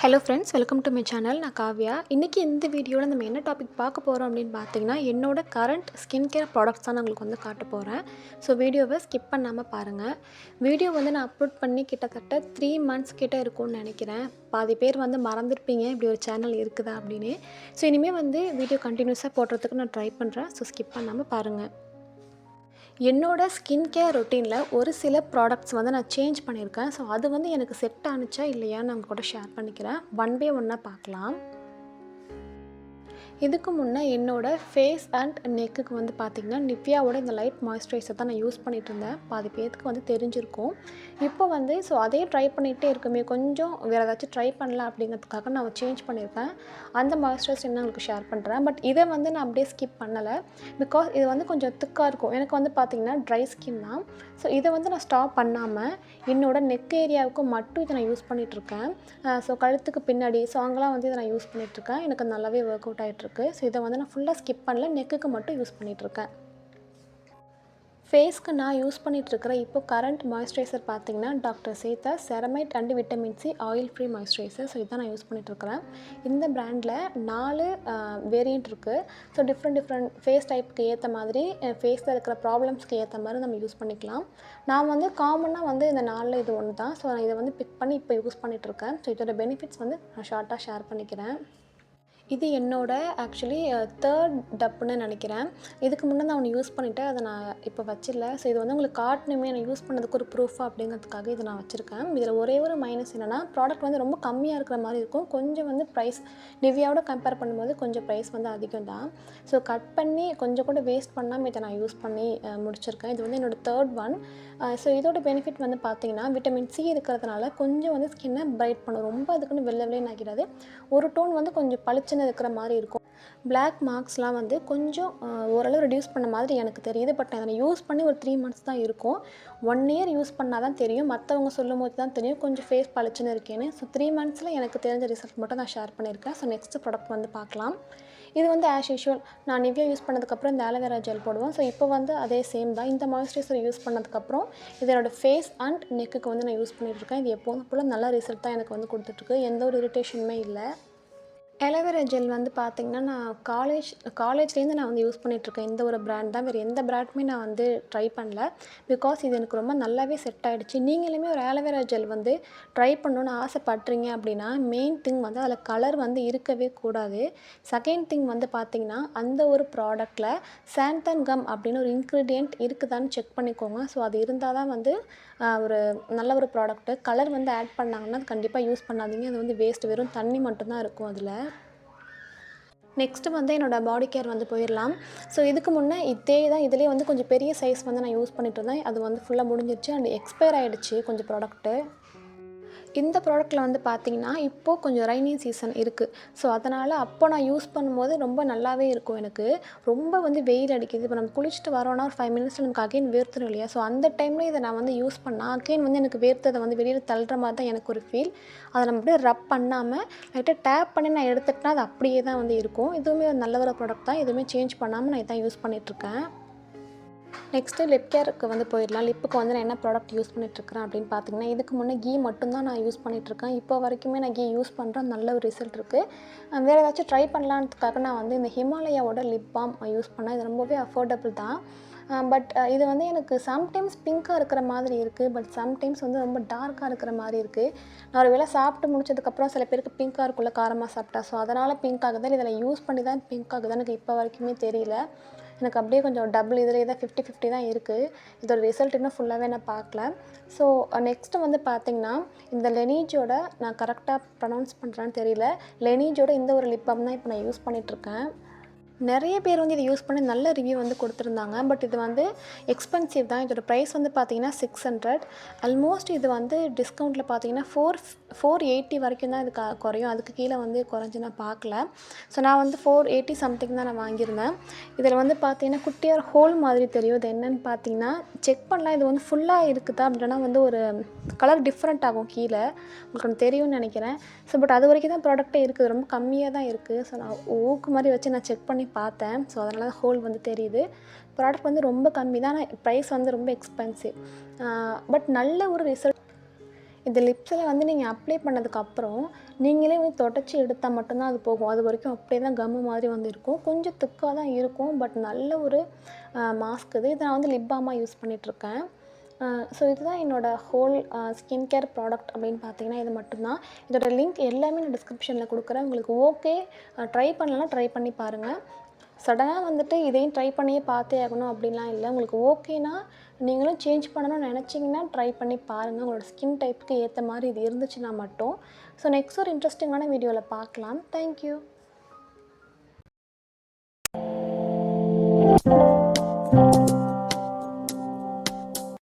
Hello friends, welcome to my channel. நான் காவ்யா. இன்றைக்கி இந்த வீடியோவில் நம்ம என்ன டாபிக் பார்க்க போகிறோம் அப்படின்னு பார்த்தீங்கன்னா, என்னோட கரண்ட் ஸ்கின் கேர் ப்ராடக்ட்ஸ் தான் நான் உங்களுக்கு வந்து காட்ட போகிறேன். ஸோ வீடியோவை ஸ்கிப் பண்ணாமல் பாருங்கள். வீடியோ வந்து நான் அப்லோட் பண்ணி கிட்டத்தட்ட 3 months கிட்ட இருக்கும்னு நினைக்கிறேன். பாதி பேர் வந்து மறந்துருப்பீங்க இப்படி ஒரு சேனல் இருக்குதா அப்படின்னு. ஸோ இனிமேல் வந்து வீடியோ கண்டினியூஸாக போடுறதுக்கு நான் ட்ரை பண்ணுறேன். ஸோ ஸ்கிப் பண்ணாமல் பாருங்கள். என்னோட ஸ்கின் கேர் ரொட்டீனில் ஒரு சில ப்ராடக்ட்ஸ் வந்து நான் சேஞ்ச் பண்ணியிருக்கேன். ஸோ அது வந்து எனக்கு செட் ஆனுச்சா இல்லையான்னு நான் உங்க கூட ஷேர் பண்ணிக்கிறேன். ஒன் பை ஒன்னாக பார்க்கலாம். இதுக்கு முன்னே என்னோடய ஃபேஸ் அண்ட் நெக்குக்கு வந்து பார்த்திங்கன்னா நிவ்யாவோட இந்த லைட் மாய்ஸ்சரைசர் தான் நான் யூஸ் பண்ணிகிட்டு இருந்தேன். பாதி பேருக்கு வந்து தெரிஞ்சிருக்கும். இப்போ வந்து ஸோ அதே ட்ரை பண்ணிகிட்டே இருக்குமே, கொஞ்சம் வேறு ஏதாச்சும் ட்ரை பண்ணலாம் அப்படிங்கிறதுக்காக நான் சேஞ்ச் பண்ணியிருக்கேன். அந்த மாய்ஸ்சரைசர் என்ன உங்களுக்கு ஷேர் பண்ணுறேன். பட் இதை வந்து நான் அப்படியே ஸ்கிப் பண்ணலை. பிகாஸ் இது வந்து கொஞ்சம் திக்காக இருக்கும். எனக்கு வந்து பார்த்திங்கன்னா ட்ரை ஸ்கின் தான். ஸோ இதை வந்து நான் ஸ்டாப் பண்ணாமல் என்னோடய நெக் ஏரியாவுக்கு மட்டும் இதை நான் யூஸ் பண்ணிகிட்ருக்கேன். ஸோ கழுத்துக்கு பின்னாடி ஸோ அங்கெல்லாம் வந்து இதை நான் யூஸ் பண்ணிகிட்ருக்கேன். எனக்கு நல்லாவே ஒர்க் அவுட் ஆகிட்ருக்கு. ஸோ இதை வந்து நான் ஃபுல்லாக ஸ்கிப் பண்ணல, நெக்குக்கு மட்டும் யூஸ் பண்ணிகிட்ருக்கேன். ஃபேஸ்க்கு நான் யூஸ் பண்ணிகிட்ருக்கிற இப்போ கரண்ட் மாய்ஸ்சரைசர் பார்த்திங்கன்னா doctor Sheth's ceramide and vitamin C oil free moisturiser. So இதுதான் நான் யூஸ் பண்ணிகிட்ருக்கிறேன். இந்த பிராண்டில் 4 வேரியண்ட் இருக்குது. ஸோ டிஃப்ரெண்ட் ஃபேஸ் டைப்புக்கு ஏற்ற மாதிரி, ஃபேஸில் இருக்கிற ப்ராப்ளம்ஸ்க்கு ஏற்ற மாதிரி நம்ம யூஸ் பண்ணிக்கலாம். நான் வந்து காமனாக வந்து இந்த 4 இது ஒன்று தான். ஸோ நான் இதை வந்து பிக் பண்ணி இப்போ யூஸ் பண்ணிகிட்ருக்கேன். ஸோ இதோட பெனிஃபிட்ஸ் வந்து நான் ஷார்ட்டாக ஷேர் பண்ணிக்கிறேன். இது என்னோட ஆக்சுவலி 3rd டப்புன்னு நினைக்கிறேன். இதுக்கு முன்னே நான் ஒன்று யூஸ் பண்ணிவிட்டேன். அதை நான் இப்போ வச்சிடல. ஸோ இது வந்து உங்களுக்கு காட்டணுமே, நான் யூஸ் பண்ணதுக்கு ஒரு ப்ரூஃபாக அப்படிங்கிறதுக்காக இதை நான் வச்சுருக்கேன். இதில் ஒரே ஒரு மைனஸ் என்னென்னா, ப்ராடக்ட் வந்து ரொம்ப கம்மியாக இருக்கிற மாதிரி இருக்கும். கொஞ்சம் வந்து ப்ரைஸ் நிவ்யாவோட கம்பேர் பண்ணும்போது கொஞ்சம் ப்ரைஸ் வந்து அதிகம் தான். ஸோ கட் பண்ணி கொஞ்சம் கூட வேஸ்ட் பண்ணாமல் இதை நான் யூஸ் பண்ணி முடிச்சிருக்கேன். இது வந்து என்னோடய 3rd ஒன். ஸோ இதோட பெனிஃபிட் வந்து பார்த்திங்கன்னா விட்டமின் சி இருக்கிறதுனால கொஞ்சம் வந்து ஸ்கின்னை பிரைட் பண்ணும். ரொம்ப அதுக்குன்னு வெள்ளைன்னு ஆகிடாது. ஒரு டோன் வந்து கொஞ்சம் பளிச்சுன்னு இருக்கிற மாதிரி இருக்கும். பிளாக் மார்க்ஸ்லாம் வந்து கொஞ்சம் ஓரளவு ரெடியூஸ் பண்ண மாதிரி எனக்கு தெரியுது. பட் அதை யூஸ் பண்ணி ஒரு 3 months தான் இருக்கும். 1 year யூஸ் பண்ணால் தான் தெரியும். மற்றவங்க சொல்லும் போது தான் தெரியும் கொஞ்சம் ஃபேஸ் பளிச்சுன்னு இருக்கேன்னு. ஸோ 3 monthsல எனக்கு தெரிஞ்ச ரிசல்ட் மட்டும் நான் ஷேர் பண்ணியிருக்கேன். ஸோ நெக்ஸ்ட் ப்ராடக்ட் வந்து பார்க்கலாம். இது வந்து ஆஸ் யூஷுவல் நான் நிவ்யா யூஸ் பண்ணதுக்கப்புறம் இந்த ஆலோவேரா ஜெல் போடுவோம். ஸோ இப்போ வந்து அதே சேம் தான். இந்த மாய்ஸ்சரைசர் யூஸ் பண்ணதுக்கப்புறம் இதனோட ஃபேஸ் அண்ட் நெக்குக்கு வந்து நான் யூஸ் பண்ணிகிட்ருக்கேன். இது எப்போதும் போல் நல்ல ரிசல்ட் தான் எனக்கு வந்து கொடுத்துட்ருக்கு. எந்த ஒரு இரிட்டேஷனுமே இல்லை. ஆலோவேரா ஜெல் வந்து பார்த்திங்கன்னா நான் காலேஜ்லேருந்து நான் வந்து யூஸ் பண்ணிகிட்ருக்கேன். இந்த ஒரு பிராண்ட் தான். வேறு எந்த பிராண்டுமே நான் வந்து ட்ரை பண்ணல. பிகாஸ் இது எனக்கு ரொம்ப நல்லாவே செட் ஆகிடுச்சு. நீங்களுமே ஒரு ஆலோவேரா ஜெல் வந்து ட்ரை பண்ணணுன்னு ஆசைப்பட்றீங்க அப்படின்னா மெயின் திங் வந்து அதில் கலர் வந்து இருக்கவே கூடாது. செகண்ட் திங் வந்து பார்த்திங்கன்னா அந்த ஒரு ப்ராடக்டில் சாந்தன் கம் அப்படின்னு ஒரு இன்க்ரீடியண்ட் இருக்குதான்னு செக் பண்ணிக்கோங்க. ஸோ அது இருந்தால் தான் வந்து ஒரு நல்ல ஒரு ப்ராடக்ட்டு. கலர் வந்து ஆட் பண்ணாங்கன்னா அது கண்டிப்பாக யூஸ் பண்ணாதீங்க. அது வந்து வேஸ்ட். வெறும் தண்ணி மட்டும்தான் இருக்கும் அதில். நெக்ஸ்ட்டு வந்து என்னோடய பாடி கேர் வந்து போயிடலாம். ஸோ இதுக்கு முன்னே இதிலே வந்து கொஞ்சம் பெரிய சைஸ் வந்து நான் யூஸ் பண்ணிகிட்டு இருந்தேன். அது வந்து ஃபுல்லாக முடிஞ்சிருச்சு அண்ட் எக்ஸ்பயர் ஆகிடுச்சு கொஞ்சம் ப்ராடக்ட்டு. இந்த ப்ராடக்ட்டில் வந்து பார்த்திங்கன்னா இப்போது கொஞ்சம் ரெய்னி சீசன் இருக்குது. ஸோ அதனால் அப்போ நான் யூஸ் பண்ணும்போது ரொம்ப நல்லாவே இருக்கும் எனக்கு. ரொம்ப வந்து வெயில் அடிக்குது. இப்போ நம்ம குளிச்சுட்டு வரோன்னா ஒரு 5 minutes நமக்கு அகைன் வேர்த்துடும் இல்லையா? ஸோ அந்த டைமில் இதை நான் வந்து யூஸ் பண்ணால் அகைன் வந்து எனக்கு வேர்த்ததை வந்து வெளியில் தள்ளுற மாதிரி தான் எனக்கு ஒரு ஃபீல். அதை நம்ம அப்படியே ரப் பண்ணாமல் லைட்டாக டேப் பண்ணி நான் எடுத்துட்டேன்னா அது அப்படியே தான் வந்து இருக்கும். இதுவுமே ஒரு நல்ல ஒரு ப்ராடக்ட் தான். எதுவுமே சேஞ்ச் பண்ணாமல் நான் இதான் யூஸ் பண்ணிகிட்ருக்கேன். நெக்ஸ்ட்டு லிப் கேருக்கு வந்து போயிடலாம். லிப்புக்கு வந்து நான் என்ன ப்ராடக்ட் யூஸ் பண்ணிகிட்ருக்கிறேன் அப்படின்னு பார்த்திங்கன்னா, இதுக்கு முன்னே கீ மட்டும்தான் நான் யூஸ் பண்ணிகிட்ருக்கேன். இப்போ வரைக்குமே நான் கீ யூஸ் பண்ணுறேன். நல்ல ஒரு ரிசல்ட் இருக்குது. வேறு ஏதாச்சும் ட்ரை பண்ணலான்றதுக்காக நான் வந்து இந்த ஹிமாலயாவோட லிப் பாம் யூஸ் பண்ணேன். இது ரொம்பவே அஃபோர்டபுள் தான். பட் இது வந்து எனக்கு சம்டைம்ஸ் பிங்க்காக இருக்கிற மாதிரி இருக்குது. பட் சம்டைம்ஸ் வந்து ரொம்ப டார்க்காக இருக்கிற மாதிரி இருக்குது. நான் ஒரு வேளை சாப்பிட்டு முடிச்சதுக்கப்புறம் சில பேருக்கு பிங்க்காக இருக்குள்ள காரமாக சாப்பிட்டா. ஸோ அதனால் பிங்க் ஆகுது. இதில் யூஸ் பண்ணி தான் பிங்க் ஆகுது. எனக்கு இப்போ வரைக்குமே தெரியல. எனக்கு அப்படியே கொஞ்சம் டபுள் இதில் தான் 50-50 தான் இருக்குது. இதோட ரிசல்ட் இன்னும் ஃபுல்லாகவே நான் பார்க்கல. ஸோ நெக்ஸ்ட்டு வந்து பார்த்திங்கன்னா இந்த லெனீஜோட நான் கரெக்டாக ப்ரொனவுன்ஸ் பண்ணுறேன்னு தெரியல. லெனீஜோட இந்த ஒரு லிப் பாம் தான் இப்போ நான் யூஸ் பண்ணிகிட்ருக்கேன். நிறைய பேர் வந்து இதை யூஸ் பண்ணி நல்ல ரிவ்யூ வந்து கொடுத்துருந்தாங்க. பட் இது வந்து எக்ஸ்பென்சிவ் தான். இதோட ப்ரைஸ் வந்து பார்த்திங்கன்னா 600. ஆல்மோஸ்ட் இது வந்து டிஸ்கவுண்ட்டில் பார்த்திங்கன்னா 480 வரைக்கும் தான் இது குறையும். அதுக்கு கீழே வந்து குறைஞ்சி நான் பார்க்கல. ஸோ நான் வந்து 480 சம்திங் தான் நான் வாங்கியிருந்தேன். இதில் வந்து பார்த்திங்கன்னா குட்டியாக ஹோல் மாதிரி தெரியும். இது என்னென்னு பார்த்திங்கன்னா செக் பண்ணலாம். இது வந்து ஃபுல்லாக இருக்குதா அப்படின்னா வந்து ஒரு கலர் டிஃப்ரெண்ட் ஆகும் கீழே. உங்களுக்கு தெரியும்னு நினைக்கிறேன். ஸோ பட் அது வரைக்கும் தான் ப்ராடக்ட்டே இருக்குது. ரொம்ப கம்மியாக தான் இருக்குது. ஸோ நான் ஊக்கு மாதிரி வச்சு நான் செக் பண்ணி பார்த்தேன். ஸோ அதனால தான் ஹோல் வந்து தெரியுது. ப்ராடக்ட் வந்து ரொம்ப கம்மி தான். ஆனால் ப்ரைஸ் வந்து ரொம்ப எக்ஸ்பென்சிவ். பட் நல்ல ஒரு ரிசல்ட். இது லிப்ஸில் வந்து நீங்கள் அப்ளை பண்ணதுக்கப்புறம் நீங்களே வந்து தொடச்சி எடுத்தால் மட்டும்தான் அது போகும். அது வரைக்கும் அப்படியே தான் கம்மு மாதிரி வந்து இருக்கும். கொஞ்சம் திக்காக தான் இருக்கும். பட் நல்ல ஒரு மாஸ்க் இது. இதை நான் வந்து லிப் பாமாக யூஸ் பண்ணிகிட்ருக்கேன். ஸோ இதுதான் என்னோடய ஹோல் ஸ்கின் கேர் ப்ராடக்ட் அப்படின்னு பார்த்தீங்கன்னா இது மட்டும்தான். இதோட லிங்க் எல்லாமே நான் டிஸ்கிரிப்ஷனில் கொடுக்குறேன். உங்களுக்கு ஓகே ட்ரை பண்ணலன்னா ட்ரை பண்ணி பாருங்கள். சடனாக வந்துட்டு இதையும் ட்ரை பண்ணியே பார்த்தே ஆகணும் அப்படின்லாம் இல்லை. உங்களுக்கு ஓகேனா நீங்களும் சேஞ்ச் பண்ணணும்னு நினச்சிங்கன்னா ட்ரை பண்ணி பாருங்கள். உங்களோட ஸ்கின் டைப்புக்கு ஏற்ற மாதிரி இது இருந்துச்சுன்னா மட்டும். ஸோ நெக்ஸ்ட் ஒரு இன்ட்ரெஸ்டிங்கான வீடியோவில் பார்க்கலாம். தேங்க்யூ.